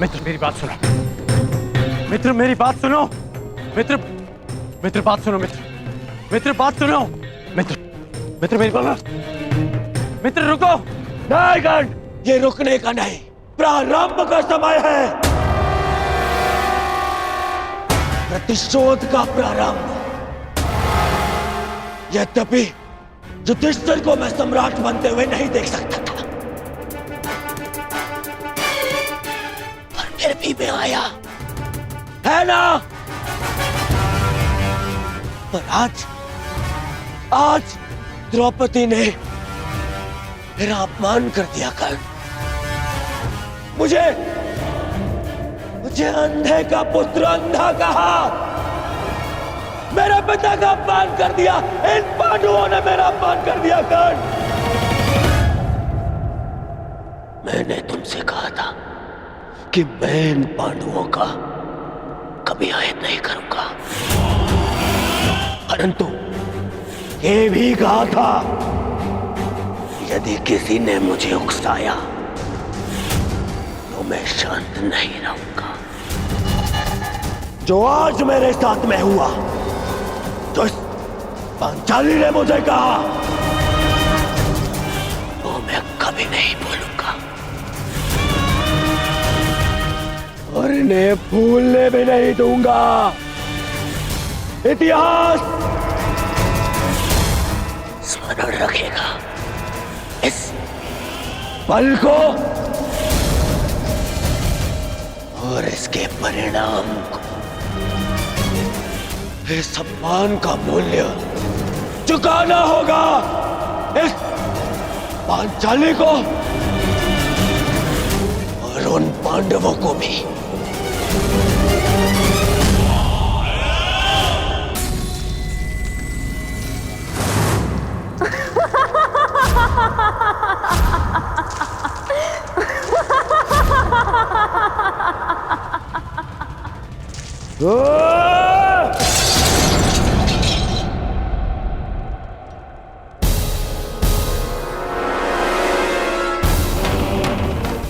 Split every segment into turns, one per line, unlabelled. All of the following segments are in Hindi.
मित्र मेरी बात सुनो, मित्र मेरी बात सुनो, मित्र मित्र बात सुनो, मित्र बात सुनो, मित्र मेरी बात, मित्र रुको।
नहीं गण, ये रुकने का नहीं, प्रारंभ का समय है, प्रतिशोध का प्रारंभ। यद्यपि युधिष्ठिर को मैं सम्राट बनते हुए नहीं देख सकता था, पर फिर भी मैं आया, है ना? पर आज द्रौपदी ने मेरा अपमान कर दिया। कर्ण, मुझे अंधे का पुत्र अंधा कहा, मेरे पिता का अपमान कर दिया। इन पांडवों ने मेरा अपमान कर दिया। कर्ण, मैंने तुमसे कहा था कि मैं इन पांडवों का कभी आयत नहीं करूंगा, परंतु ये भी कहा था यदि किसी ने मुझे उकसाया तो मैं शांत नहीं रहूंगा। जो आज मेरे साथ में हुआ, जो पांचाली ने मुझे कहा, वो मैं कभी नहीं भूलूंगा और इन्हें भूलने भी नहीं दूंगा। इतिहास स्मरण रखेगा इस पल को और इसके परिणाम को। इस सम्मान का मूल्य चुकाना होगा इस पांचाली को और उन पांडवों को भी।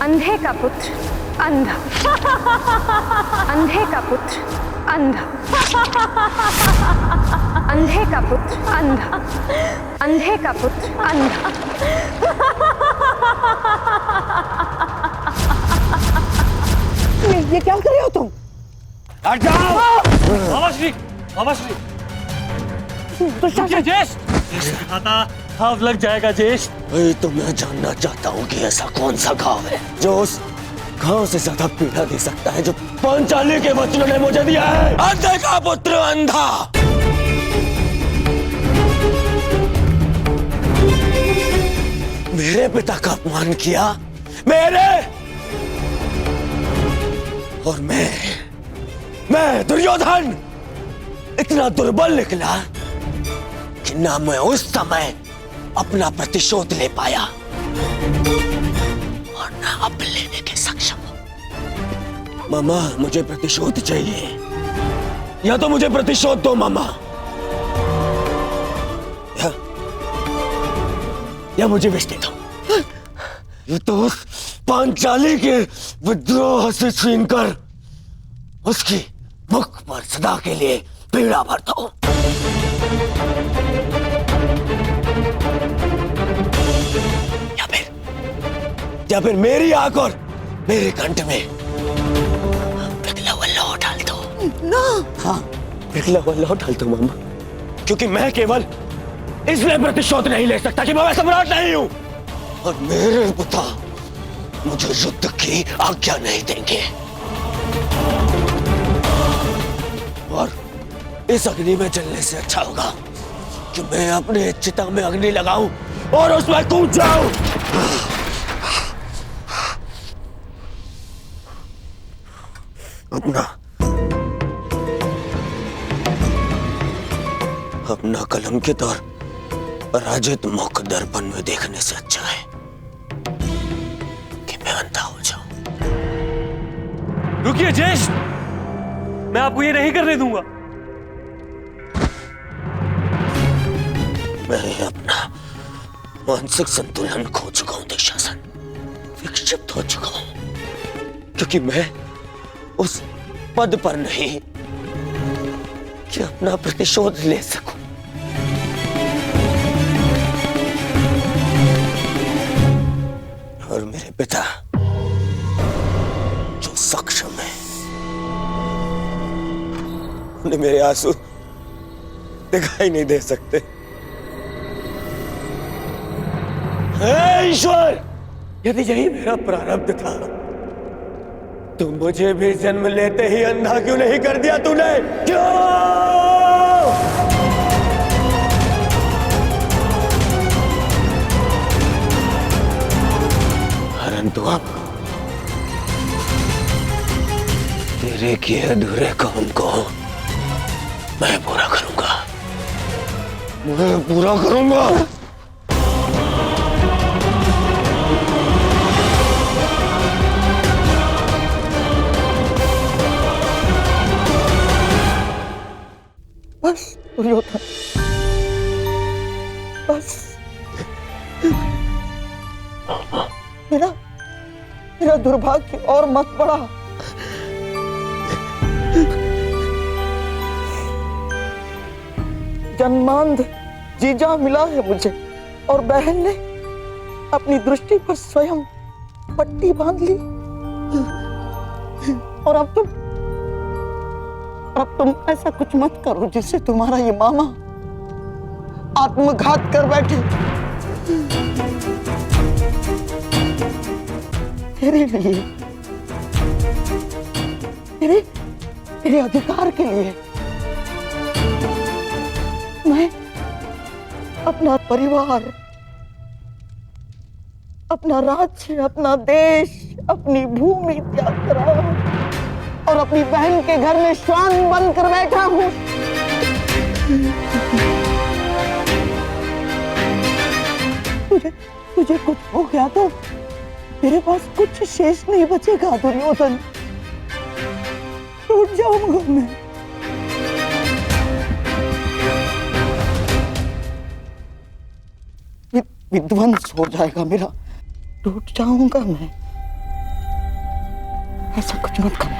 अंधे का पुत्र अंधा, अंधे का पुत्र अंधा, अंधे का पुत्र अंधा, अंधे का पुत्र अंधा। ये क्या कर रहे हो तुम?
हट जाओ। मामाश्री, मामाश्री,
दुशासन,
ज्येष्ठ घाव लग जाएगा ज्येष्ठ।
तो मैं जानना चाहता हूँ कि ऐसा कौन सा घाव है जो उस घाव से ज्यादा पीड़ा दे सकता है जो पांचाली के वचनों ने मुझे दिया है। अंधे का पुत्र अंधा, मेरे पिता का अपमान किया, मेरे, और मैं दुर्योधन इतना दुर्बल निकला कि ना मैं उस समय अपना प्रतिशोध ले पाया और ना अब लेने के सक्षम हूं। मामा, मुझे प्रतिशोध चाहिए, या तो मुझे प्रतिशोध दो मामा, या मुझे बेच दे दो। ये तो उस पांचाली के विद्रोह से छीनकर उसकी मुख पर सदा के लिए पीड़ा भरता हूं। या फिर मेरी आंख और मेरे कंठ में पिघला हुआ लौह डाल दो ना। हाँ, पिघला हुआ लौह डाल दो मामा, क्योंकि मैं केवल इसलिए प्रतिशोध नहीं ले सकता कि मैं सम्राट नहीं हूं और मेरे पिता मुझे युद्ध की आज्ञा नहीं देंगे। और इस अग्नि में जलने से अच्छा होगा कि मैं अपने चिता में अग्नि लगाऊं और उसमें कूद जाऊं। अपना कलंकित और पराजित मुख दर्पण में देखने से अच्छा है कि मैं अंधा हो जाऊं।
रुकिए ज्येष्ठ, मैं आपको ये नहीं करने दूंगा।
मैं अपना मानसिक संतुलन खो चुका हूं दुशासन, विक्षिप्त हो चुका हूं। क्योंकि मैं उस पद पर नहीं कि अपना प्रतिशोध ले सकूं। और मेरे पिता जो सक्षम है, उन्हें मेरे आंसू दिखाई नहीं दे सकते। हे ईश्वर, यदि यही मेरा प्रारब्ध था तो मुझे भी जन्म लेते ही अंधा क्यों नहीं कर दिया तूने? क्यों? परंतु अब तेरे किए अधूरे काम को मैं पूरा करूंगा, मैं पूरा करूंगा।
बस दुर्योधन, बस। मेरा दुर्भाग्य और मत बढ़ा। जन्मांध जीजा मिला है मुझे, और बहन ने अपनी दृष्टि पर स्वयं पट्टी बांध ली। और अब तुम ऐसा कुछ मत करो जिससे तुम्हारा ये मामा आत्मघात कर बैठे। तेरे लिए, तेरे अधिकार के लिए मैं अपना परिवार, अपना राज्य, अपना देश, अपनी भूमि त्याग कर रहा हूं और अपनी बहन के घर में श्वान बनकर बैठा हूं। तुझे कुछ हो गया तो मेरे पास कुछ शेष नहीं बचेगा दुर्योधन, टूट जाऊंगा मैं। विध्वंस हो जाएगा मेरा, टूट जाऊंगा मैं। ऐसा कुछ मत करना।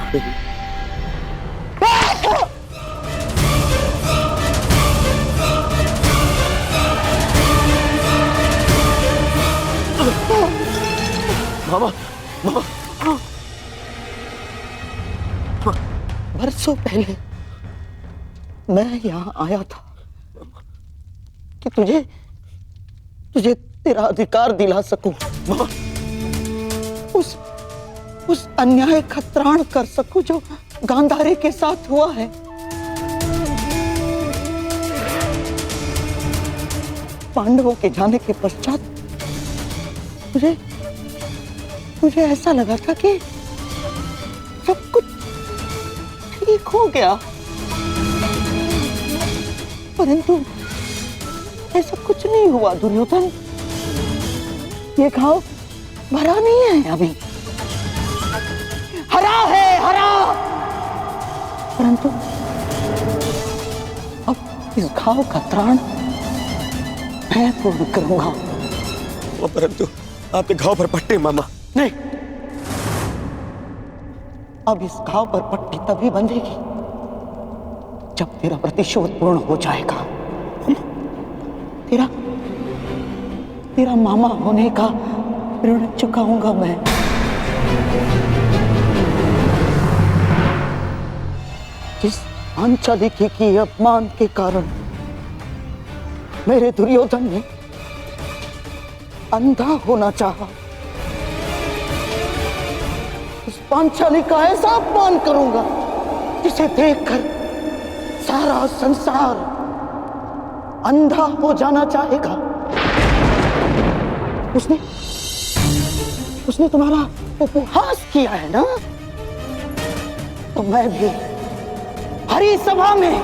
मामा, मामा,
बरसों पहले मैं यहाँ आया था कि तुझे तेरा अधिकार दिला सकूं,
मामा।
उस अन्याय का त्राण कर सकूं जो गांधारी के साथ हुआ है। पांडवों के जाने के पश्चात मुझे ऐसा लगा था कि सब कुछ ठीक हो गया, परंतु ऐसा कुछ नहीं हुआ दुर्योधन। ये घाव भरा नहीं है अभी, हरा है, हरा। परंतु अब इस घाव का त्राण मैं पूर्ण करूंगा।
परंतु आपके घाव पर पट्टी मामा।
नहीं, अब इस घाव पर पट्टी तभी बंधेगी जब तेरा प्रतिशोध पूर्ण हो जाएगा। तेरा मामा होने का ऋण चुकाऊंगा मैं। जिस पांचाली के अपमान के कारण मेरे दुर्योधन ने अंधा होना चाहा, उस पांचाली का ऐसा अपमान करूंगा जिसे देखकर सारा संसार अंधा हो जाना चाहेगा। उसने तुम्हारा उपहास किया है ना, तो मैं भी हरी सभा में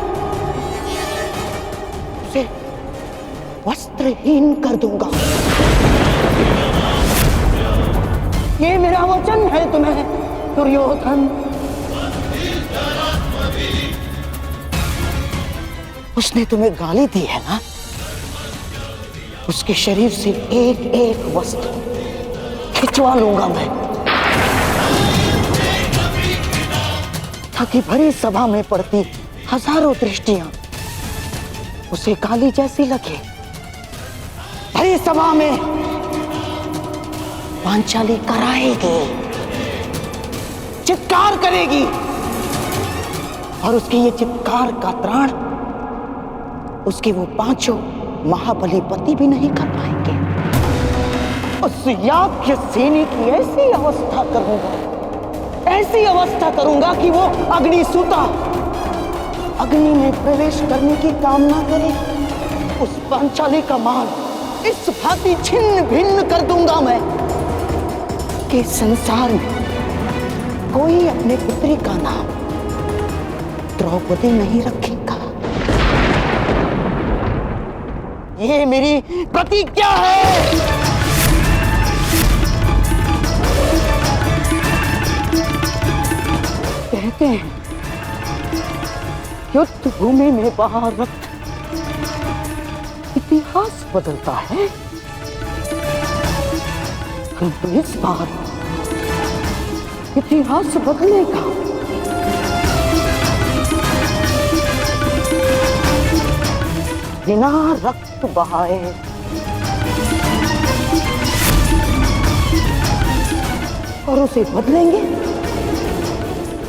उसे वस्त्रहीन कर दूंगा। ये मेरा वचन है तुम्हें दुर्योधन। उसने तुम्हें गाली दी है ना, उसके शरीर से एक एक वस्त्र खिंचवा लूंगा मैं। ताकि भरी सभा में पड़ती हजारों दृष्टियां उसे काली जैसी लगे। भरी सभा में पांचाली कराएगी, चित्कार करेगी, और उसके ये चित्कार का त्राण उसके वो पांचों महाबली पति भी नहीं कर पाएंगे। उस याज्ञ सेनी की ऐसी अवस्था करूंगा कि वो अग्निसूता अग्नि में प्रवेश करने की कामना करे। उस पांचाली का मान इस भांति छिन्न भिन्न कर दूंगा मैं कि संसार में कोई अपने पुत्री का नाम द्रौपदी नहीं रखेगा। ये मेरी प्रतिज्ञा है। कहते हैं युद्ध भूमि में बहा रक्त इतिहास बदलता है, किंतु इस बार इतिहास बदलेगा। बिना रक्त बहाए और उसे बदलेंगे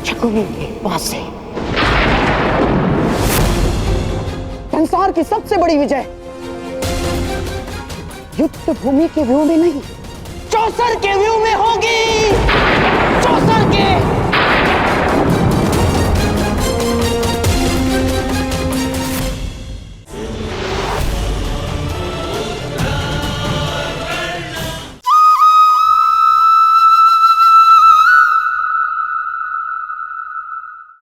शकुनी के पास से। संसार की सबसे बड़ी विजय युद्ध भूमि के व्यू में नहीं, चौसर के व्यू में होगी। चौसर के